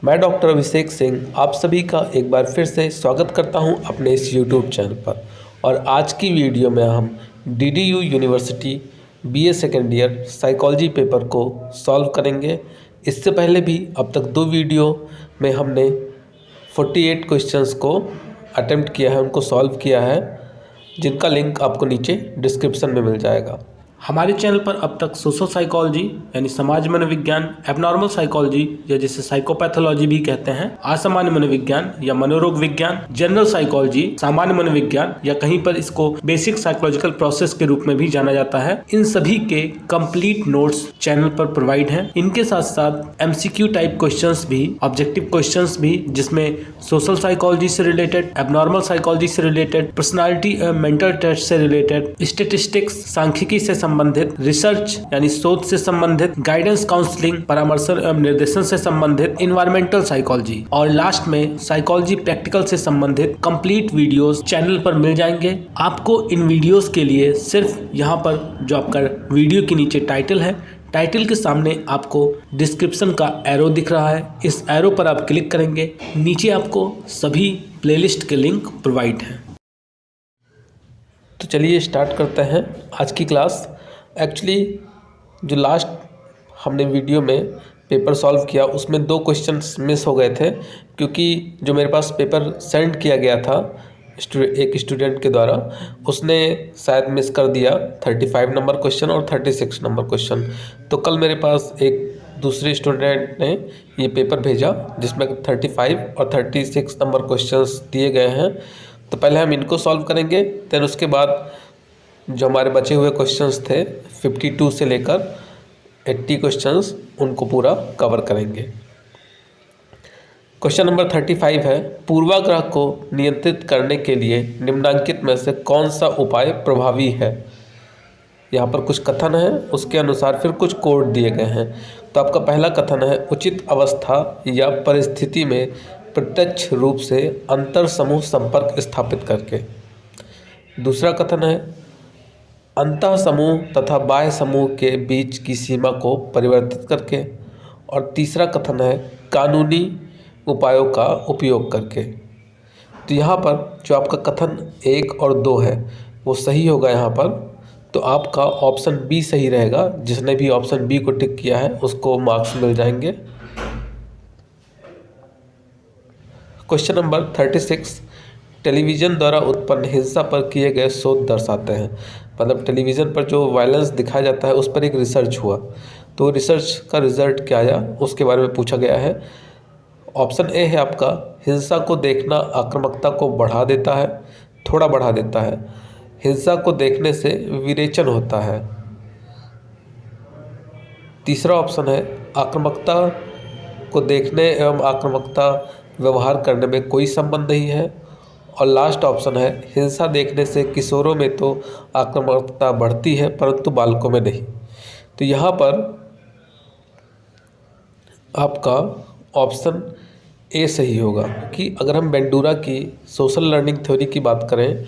मैं डॉक्टर अभिषेक सिंह आप सभी का एक बार फिर से स्वागत करता हूं अपने इस YouTube चैनल पर। और आज की वीडियो में हम DDU university BA second year psychology paper को सॉल्व करेंगे। इससे पहले भी अब तक 2 वीडियो में हमने 48 क्वेश्चंस को अटेम्प्ट किया है, उनको सॉल्व किया है, जिनका लिंक आपको नीचे डिस्क्रिप्शन में मिल जाएगा। हमारे चैनल पर अब तक सोशल साइकोलॉजी यानी समाज मनोविज्ञान, एबनॉर्मल साइकोलॉजी या जिसे साइकोपैथोलॉजी भी कहते हैं, असामान्य मनोविज्ञान या मनोरोग विज्ञान, जनरल साइकोलॉजी, सामान्य मनोविज्ञान या कहीं पर इसको बेसिक साइकोलॉजिकल प्रोसेस के रूप में भी जाना जाता है, इन सभी के कंप्लीट नोट्स चैनल पर प्रोवाइड हैं। इनके साथ साथ MCQ टाइप क्वेश्चंस भी, ऑब्जेक्टिव क्वेश्चंस भी, जिसमें सोशल साइकोलॉजी से रिलेटेड, एबनॉर्मल साइकोलॉजी से रिलेटेड, पर्सनालिटी मेंटल टेस्ट से रिलेटेड, स्टैटिस्टिक्स सांख्यिकी से संबंधित, रिसर्च यानी शोध से संबंधित, गाइडेंस काउंसलिंग परामर्श एवं निर्देशन से संबंधित, इन्वायरमेंटल साइकोलॉजी और लास्ट में साइकोलॉजी प्रैक्टिकल से संबंधित कंप्लीट वीडियोस चैनल पर मिल जाएंगे। आपको इन वीडियोस के लिए सिर्फ यहाँ पर जो आपका वीडियो के नीचे टाइटल है, टाइटल के सामने आपको डिस्क्रिप्शन का एरो दिख रहा है, इस एरो पर आप क्लिक करेंगे, नीचे आपको सभी प्लेलिस्ट के लिंक प्रोवाइड हैं। तो चलिए स्टार्ट करते हैं आज की क्लास। एक्चुअली जो लास्ट हमने वीडियो में पेपर सॉल्व किया उसमें 2 क्वेश्चंस मिस हो गए थे, क्योंकि जो मेरे पास पेपर सेंड किया गया था एक स्टूडेंट के द्वारा, उसने शायद मिस कर दिया 35 नंबर क्वेश्चन और 36 नंबर क्वेश्चन। तो कल मेरे पास एक दूसरे स्टूडेंट ने ये पेपर भेजा जिसमें 35 और 36 नंबर क्वेश्चंस दिए गए हैं। तो पहले हम इनको सॉल्व करेंगे, देन उसके बाद जो हमारे बचे हुए क्वेश्चंस थे 52 से लेकर 80 क्वेश्चंस, उनको पूरा कवर करेंगे। क्वेश्चन नंबर 35 है, पूर्वाग्रह को नियंत्रित करने के लिए निम्नलिखित में से कौन सा उपाय प्रभावी है। यहाँ पर कुछ कथन है, उसके अनुसार फिर कुछ कोड दिए गए हैं। तो आपका पहला कथन है, उचित अवस्था या परिस्थिति में प्रत्यक्ष रूप से अंतर समूह संपर्क स्थापित करके। दूसरा कथन है, अंतः समूह तथा बाह्य समूह के बीच की सीमा को परिवर्तित करके। और तीसरा कथन है, कानूनी उपायों का उपयोग करके। तो यहाँ पर जो आपका कथन 1 और 2 है वो सही होगा यहाँ पर, तो आपका ऑप्शन बी सही रहेगा। जिसने भी ऑप्शन बी को टिक किया है उसको मार्क्स मिल जाएंगे। क्वेश्चन नंबर 36, टेलीविज़न द्वारा उत्पन्न हिंसा पर किए गए शोध दर्शाते हैं। मतलब टेलीविज़न पर जो वायलेंस दिखाया जाता है उस पर एक रिसर्च हुआ, तो रिसर्च का रिजल्ट क्या आया उसके बारे में पूछा गया है। ऑप्शन ए है आपका, हिंसा को देखना आक्रामकता को बढ़ा देता है, थोड़ा बढ़ा देता है। हिंसा को देखने से विरेचन होता है। तीसरा ऑप्शन है, आक्रामकता को देखने एवं आक्रामकता व्यवहार करने में कोई संबंध नहीं है। और लास्ट ऑप्शन है, हिंसा देखने से किशोरों में तो आक्रामकता बढ़ती है परंतु बालकों में नहीं। तो यहाँ पर आपका ऑप्शन ए सही होगा कि अगर हम बेंडूरा की सोशल लर्निंग थ्योरी की बात करें,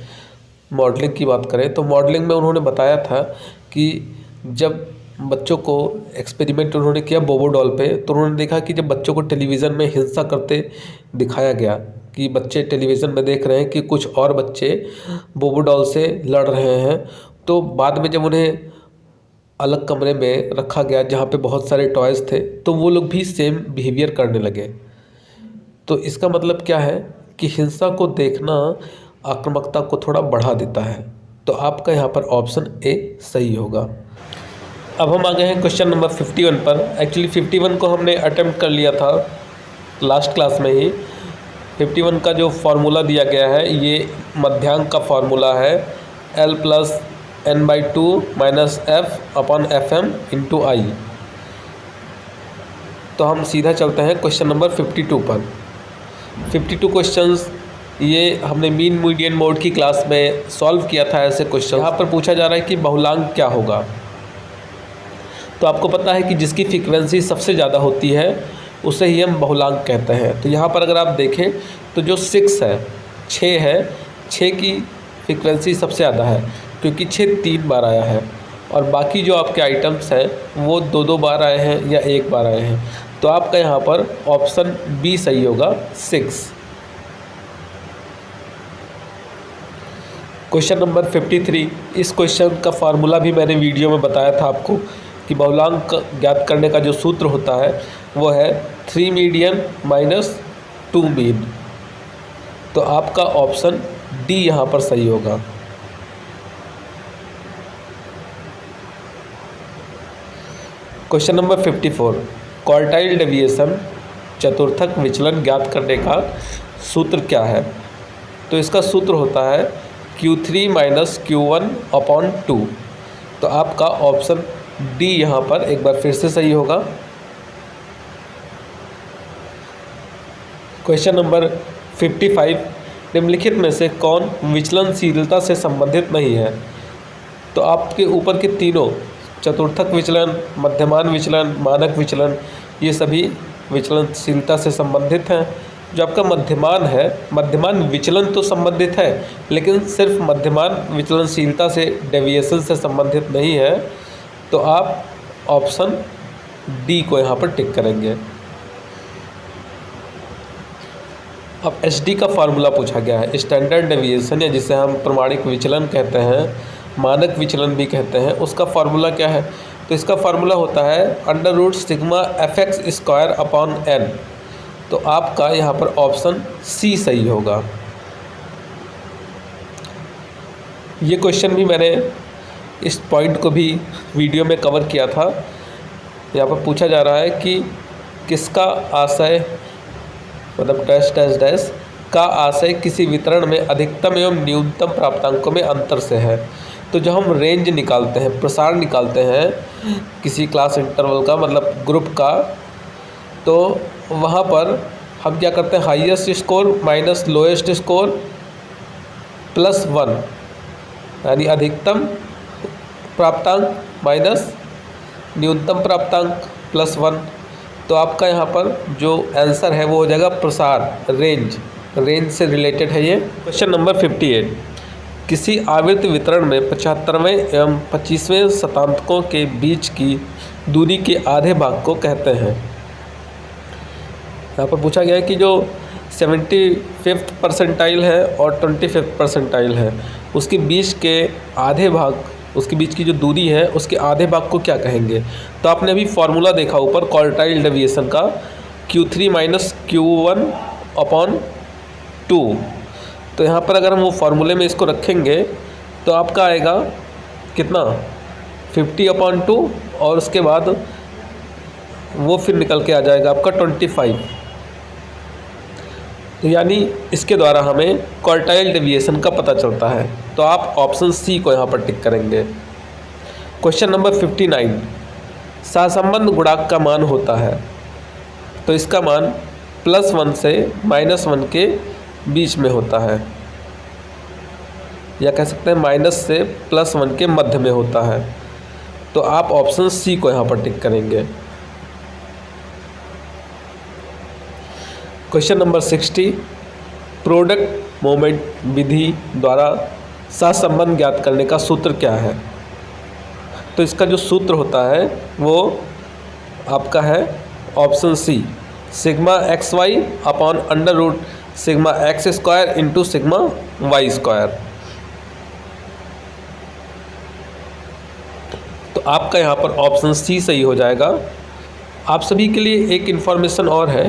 मॉडलिंग की बात करें, तो मॉडलिंग में उन्होंने बताया था कि जब बच्चों को एक्सपेरिमेंट उन्होंने किया बोबो डॉल पे, तो उन्होंने देखा कि जब बच्चों को टेलीविज़न में हिंसा करते दिखाया गया कि बच्चे टेलीविज़न में देख रहे हैं कि कुछ और बच्चे बोबो डॉल से लड़ रहे हैं, तो बाद में जब उन्हें अलग कमरे में रखा गया जहाँ पे बहुत सारे टॉयज़ थे, तो वो लोग भी सेम बिहेवियर करने लगे। तो इसका मतलब क्या है कि हिंसा को देखना आक्रामकता को थोड़ा बढ़ा देता है। तो आपका यहाँ पर ऑप्शन ए सही होगा। अब हम आ गए हैं क्वेश्चन नंबर 51 पर। एक्चुअली 51 को हमने अटेम्प्ट कर लिया था लास्ट क्लास में ही। 51 का जो फार्मूला दिया गया है ये मध्यांक का फार्मूला है, L+n/2 - f/fm × I। तो हम सीधा चलते हैं क्वेश्चन नंबर 52 पर। 52 क्वेश्चंस ये हमने मीन मीडियन मोड की क्लास में सॉल्व किया था ऐसे क्वेश्चन। यहाँ पर पूछा जा रहा है कि बहुलांक क्या होगा। तो आपको पता है कि जिसकी फ्रीक्वेंसी सबसे ज़्यादा होती है उसे ही हम बहुलांक कहते हैं। तो यहाँ पर अगर आप देखें तो जो 6 है, 6 है, 6 की फ्रीक्वेंसी सबसे ज़्यादा है क्योंकि 6 3 बार आया है। और बाकी जो आपके आइटम्स हैं वो 2-2 बार आए हैं या 1 बार आए हैं। तो आपका यहाँ पर ऑप्शन बी सही होगा 6। Question number 53। इस क्वेश्चन का फार्मूला भी मैंने वीडियो में बताया था आपको कि बहुलांक ज्ञात करने का जो सूत्र होता है वो है 3 मीडियन माइनस 2 मीन। तो आपका ऑप्शन डी यहाँ पर सही होगा। Question number 54। क्वार्टाइल डेविएशन चतुर्थक विचलन ज्ञात करने का सूत्र क्या है? तो इसका सूत्र होता है Q3 माइनस Q1 अपॉन 2। तो आपका ऑप्शन डी यहाँ पर एक बार फिर से सही होगा। Question number 55। निम्नलिखित में से कौन विचलनशीलता से संबंधित नहीं है? तो आपके ऊपर के तीनों चतुर्थक विचलन, मध्यमान विचलन, मानक विचलन, ये सभी विचलनशीलता से संबंधित हैं। जो आपका मध्यमान है, मध्यमान विचलन तो संबंधित है लेकिन सिर्फ मध्यमान विचलनशीलता से, डेविएशन से संबंधित नहीं है। तो आप ऑप्शन डी को यहाँ पर टिक करेंगे। अब एच डी का फार्मूला पूछा गया है। स्टैंडर्ड डेविएशन या जिसे हम प्रमाणिक विचलन कहते हैं, मानक विचलन भी कहते हैं, उसका फार्मूला क्या है? तो इसका फार्मूला होता है under root sigma fx square upon n। तो आपका यहाँ पर ऑप्शन सी सही होगा। ये क्वेश्चन भी मैंने इस पॉइंट को भी वीडियो में कवर किया था। यहाँ पर पूछा जा रहा है कि किसका आशय, मतलब डैश डैश डैश का आशय किसी वितरण में अधिकतम एवं न्यूनतम प्राप्तांकों में अंतर से है। तो जो हम रेंज निकालते हैं, प्रसार निकालते हैं किसी क्लास इंटरवल का, मतलब ग्रुप का, तो वहाँ पर हम क्या करते हैं, highest score minus lowest score plus 1, यानी अधिकतम प्राप्तांक माइनस न्यूनतम प्राप्तांक प्लस 1। तो आपका यहाँ पर जो आंसर है वो हो जाएगा प्रसार, रेंज से रिलेटेड है ये। Question number 58। किसी आवर्त वितरण में 75वें एवं 25वें शतांकों के बीच की दूरी के आधे भाग को कहते हैं। यहाँ पर पूछा गया है कि जो 75th परसेंटाइल है और 25th परसेंटाइल है, उसके बीच के आधे भाग, उसके बीच की जो दूरी है उसके आधे भाग को क्या कहेंगे? तो आपने अभी फार्मूला देखा ऊपर क्वार्टाइल डेविएशन का, Q3 माइनस Q1 अपॉन 2। तो यहाँ पर अगर हम वो फार्मूले में इसको रखेंगे तो आपका आएगा कितना, 50 अपॉन 2, और उसके बाद वो फिर निकल के आ जाएगा आपका 25। तो यानी इसके द्वारा हमें क्वार्टाइल डेविएशन का पता चलता है। तो आप ऑप्शन सी को यहाँ पर टिक करेंगे। Question number 59। सहसंबंध गुणांक का मान होता है। तो इसका मान +1 से -1 के बीच में होता है, या कह सकते हैं माइनस से +1 के मध्य में होता है। तो आप ऑप्शन सी को यहाँ पर टिक करेंगे। Question number 60। प्रोडक्ट मोमेंट विधि द्वारा सहसंबंध ज्ञात करने का सूत्र क्या है? तो इसका जो सूत्र होता है वो आपका है option C, sigma XY upon under root sigma x square into sigma y square. तो आपका यहाँ पर ऑप्शन सी सही हो जाएगा। आप सभी के लिए एक इन्फॉर्मेशन और है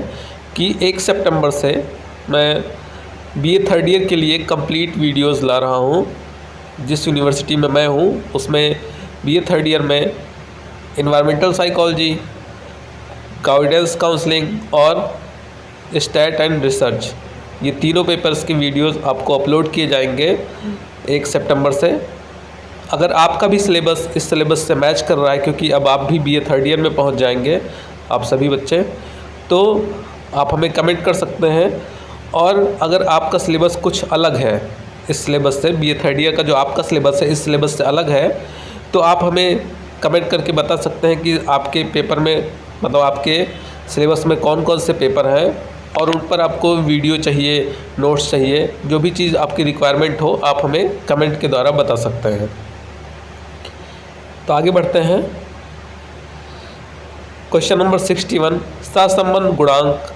कि 1 सितंबर से मैं BA थर्ड ईयर के लिए कंप्लीट वीडियोस ला रहा हूँ। जिस यूनिवर्सिटी में मैं हूँ उसमें BA थर्ड ईयर में इन्वायरमेंटल साइकोलॉजी, गाइडेंस काउंसलिंग और स्टैट एंड रिसर्च, ये तीनों पेपर्स के वीडियोस आपको अपलोड किए जाएंगे 1 सितंबर से। अगर आपका भी सिलेबस इस सिलेबस से मैच कर रहा है, क्योंकि अब आप भी BA थर्ड ईयर में पहुंच जाएंगे आप सभी बच्चे, तो आप हमें कमेंट कर सकते हैं। और अगर आपका सिलेबस कुछ अलग है इस सिलेबस से, BA थर्ड ईयर का जो आपका सिलेबस है इस सिलेबस से अलग है, तो आप हमें कमेंट करके बता सकते हैं कि आपके पेपर में, मतलब आपके सिलेबस में कौन कौन से पेपर हैं और उन पर आपको वीडियो चाहिए, नोट्स चाहिए, जो भी चीज़ आपकी रिक्वायरमेंट हो आप हमें कमेंट के द्वारा बता सकते हैं। तो आगे बढ़ते हैं। क्वेश्चन नंबर 61, सहसंबंध गुणांक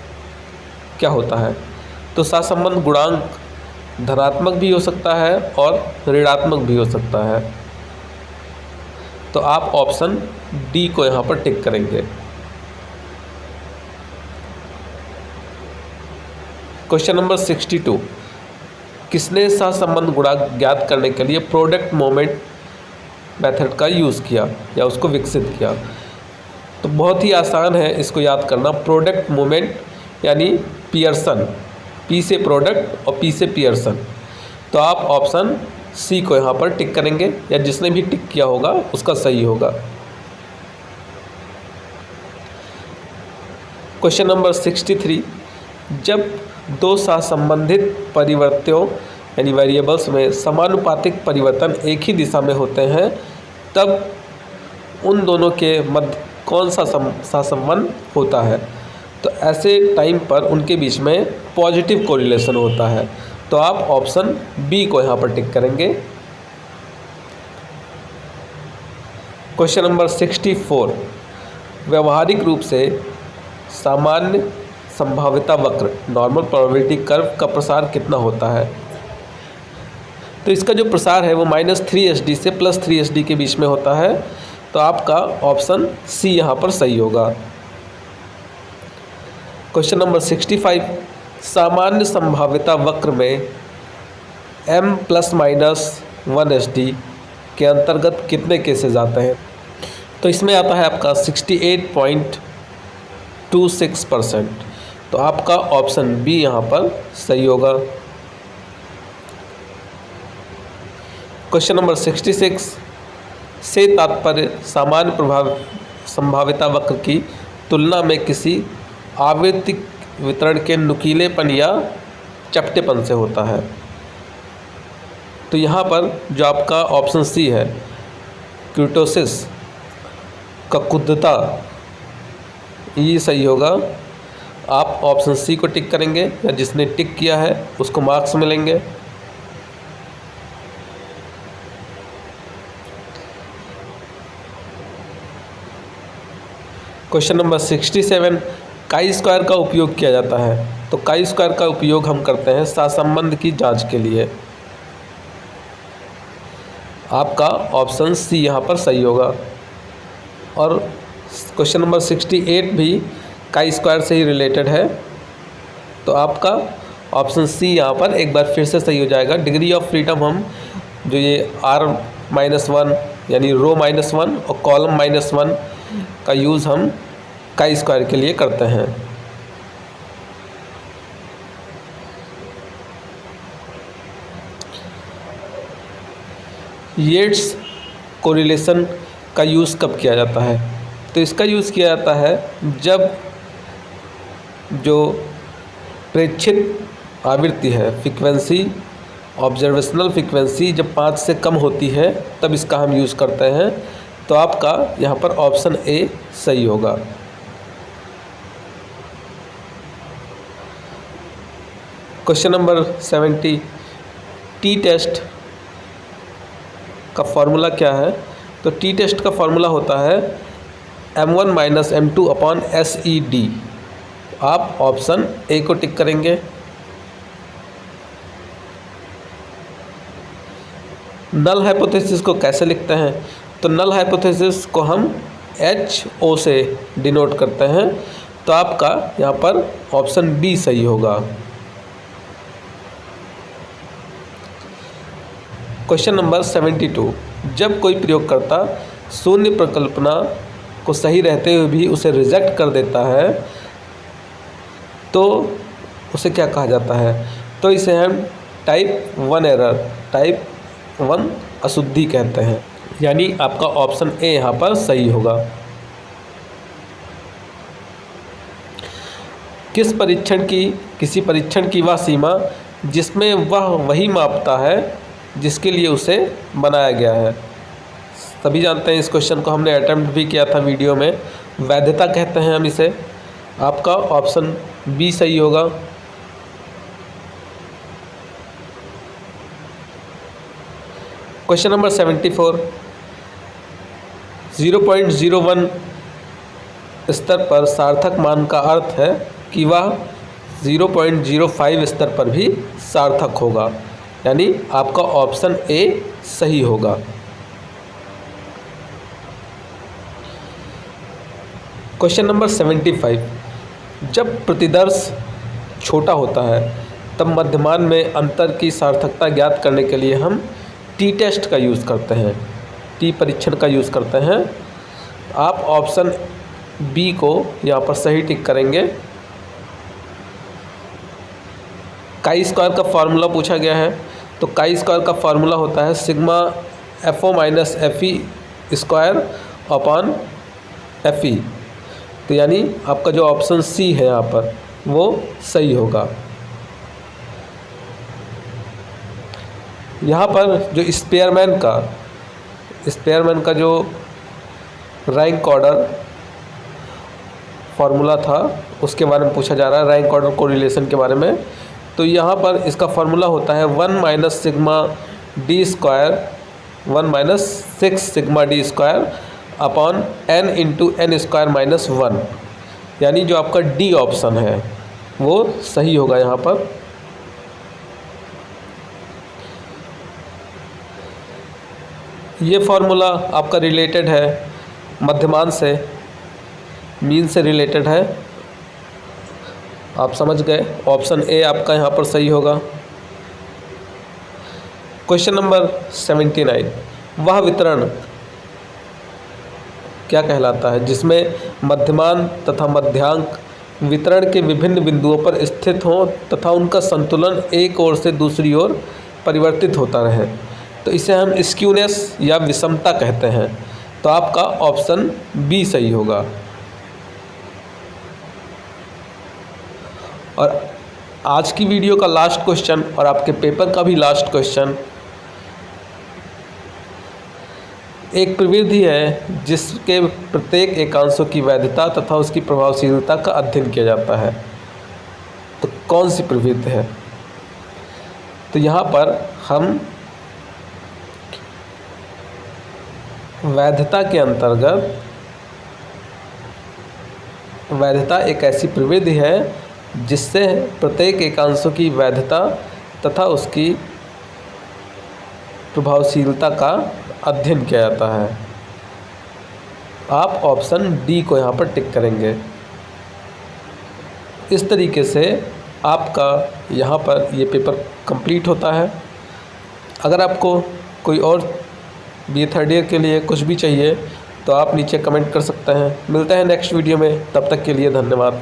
क्या होता है? तो सहसंबंध गुणांक धनात्मक भी हो सकता है और ऋणात्मक भी हो सकता है। तो आप ऑप्शन डी को यहाँ पर टिक करेंगे। क्वेश्चन नंबर 62, किसने सहसंबंध गुणांक ज्ञात करने के लिए प्रोडक्ट मोमेंट मेथड का यूज़ किया या उसको विकसित किया? तो बहुत ही आसान है इसको याद करना। प्रोडक्ट मोमेंट यानी पियर्सन, पी से प्रोडक्ट और पी से पियर्सन। तो आप ऑप्शन सी को यहाँ पर टिक करेंगे, या जिसने भी टिक किया होगा उसका सही होगा। क्वेश्चन नंबर 63, जब दो सहसंबंधित परिवर्त्यों यानी वेरिएबल्स में समानुपातिक परिवर्तन एक ही दिशा में होते हैं तब उन दोनों के मध्य कौन सा सहसंबंध होता है? तो ऐसे टाइम पर उनके बीच में पॉजिटिव कोरिलेशन होता है। तो आप ऑप्शन बी को यहाँ पर टिक करेंगे। क्वेश्चन नंबर 64, व्यवहारिक रूप से सामान्य संभाव्यता वक्र नॉर्मल प्रोबेबिलिटी कर्व का प्रसार कितना होता है? तो इसका जो प्रसार है वो -3 से +3 के बीच में होता है। तो आपका ऑप्शन सी यहाँ पर सही होगा। क्वेश्चन नंबर 65, सामान्य संभाव्यता वक्र में m ±1 SD के अंतर्गत कितने केसेस आते हैं? तो इसमें आता है आपका 68.26%। तो आपका ऑप्शन बी यहाँ पर सही होगा। क्वेश्चन नंबर 66 से तात्पर्य सामान्य संभाव्यता वक्र की तुलना में किसी आवृत्ति वितरण के नुकीलेपन या चपटेपन से होता है। तो यहाँ पर जो आपका ऑप्शन सी है, क्यूटोसिस का कुद्धता, ये सही होगा। आप ऑप्शन सी को टिक करेंगे, या जिसने टिक किया है उसको मार्क्स मिलेंगे। क्वेश्चन नंबर 67, काई स्क्वायर का उपयोग किया जाता है? तो काई स्क्वायर का उपयोग हम करते हैं सहसंबंध की जांच के लिए। आपका ऑप्शन सी यहाँ पर सही होगा। और क्वेश्चन नंबर 68 भी काई स्क्वायर से ही रिलेटेड है। तो आपका ऑप्शन सी यहाँ पर एक बार फिर से सही हो जाएगा। डिग्री ऑफ फ्रीडम हम जो ये r-1 यानी रो -1 और कॉलम -1 का यूज़ हम काई स्क्वायर के लिए करते हैं। येट्स कोरिलेशन का यूज़ कब किया जाता है? तो इसका यूज़ किया जाता है जब जो प्रेक्षित आवृत्ति है, फ्रीक्वेंसी, ऑब्जर्वेशनल फ्रीक्वेंसी जब 5 से कम होती है तब इसका हम यूज़ करते हैं। तो आपका यहाँ पर ऑप्शन ए सही होगा। क्वेश्चन नंबर 70, टी टेस्ट का फॉर्मूला क्या है? तो टी टेस्ट का फॉर्मूला होता है m1 - m2/SED। आप ऑप्शन ए को टिक करेंगे। नल हाइपोथेसिस को कैसे लिखते हैं? तो नल हाइपोथेसिस को हम HO से डिनोट करते हैं। तो आपका यहाँ पर ऑप्शन बी सही होगा। क्वेश्चन नंबर 72, जब कोई प्रयोगकर्ता शून्य परिकल्पना को सही रहते हुए भी उसे रिजेक्ट कर देता है तो उसे क्या कहा जाता है? तो इसे हम टाइप 1 एरर, टाइप 1 अशुद्धि कहते हैं। यानी आपका ऑप्शन ए यहाँ पर सही होगा। किसी परीक्षण की वह सीमा जिसमें वह वही मापता है जिसके लिए उसे बनाया गया है। सभी जानते हैं इस क्वेश्चन को, हमने अटेम्प्ट भी किया था वीडियो में। वैधता कहते हैं हम इसे। आपका ऑप्शन बी सही होगा। क्वेश्चन नंबर 74, 0.01 स्तर पर सार्थक मान का अर्थ है कि वह 0.05 स्तर पर भी सार्थक होगा, यानी आपका ऑप्शन ए सही होगा। क्वेश्चन नंबर 75, जब प्रतिदर्श छोटा होता है तब मध्यमान में अंतर की सार्थकता ज्ञात करने के लिए हम टी टेस्ट का यूज़ करते हैं, टी परीक्षण का यूज़ करते हैं। आप ऑप्शन बी को यहाँ पर सही टिक करेंगे। काई स्क्वायर का फार्मूला पूछा गया है, तो काई स्क्वायर का फार्मूला होता है sigma FO minus FE square upon FE। तो यानी आपका जो ऑप्शन सी है यहाँ पर वो सही होगा। यहाँ पर जो स्पेयरमैन का जो रैंक ऑर्डर फार्मूला था उसके बारे में पूछा जा रहा है, रैंक ऑर्डर कोरिलेशन के बारे में। तो यहाँ पर इसका फार्मूला होता है 1 minus sigma D square 1 minus 6 sigma D square upon n into N square minus 1, यानी जो आपका डी ऑप्शन है वो सही होगा यहाँ पर। ये फार्मूला आपका रिलेटेड है मध्यमान से, मीन से रिलेटेड है। आप समझ गए, ऑप्शन ए आपका यहाँ पर सही होगा। क्वेश्चन नंबर 79, वह वितरण क्या कहलाता है जिसमें मध्यमान तथा मध्यांक वितरण के विभिन्न बिंदुओं पर स्थित हों तथा उनका संतुलन एक ओर से दूसरी ओर परिवर्तित होता रहे? तो इसे हम स्क्यूनेस या विषमता कहते हैं। तो आपका ऑप्शन बी सही होगा। और आज की वीडियो का लास्ट क्वेश्चन और आपके पेपर का भी लास्ट क्वेश्चन, एक प्रवृत्ति है जिसके प्रत्येक एकांशों की वैधता तथा उसकी प्रभावशीलता का अध्ययन किया जाता है, तो कौन सी प्रवृत्ति है? तो यहाँ पर हम वैधता के अंतर्गत, वैधता एक ऐसी प्रवृत्ति है जिससे प्रत्येक एकांशों की वैधता तथा उसकी प्रभावशीलता का अध्ययन किया जाता है। आप ऑप्शन डी को यहाँ पर टिक करेंगे। इस तरीके से आपका यहाँ पर ये पेपर कंप्लीट होता है। अगर आपको कोई और BA थर्ड ईयर के लिए कुछ भी चाहिए तो आप नीचे कमेंट कर सकते हैं। मिलते हैं नेक्स्ट वीडियो में, तब तक के लिए धन्यवाद।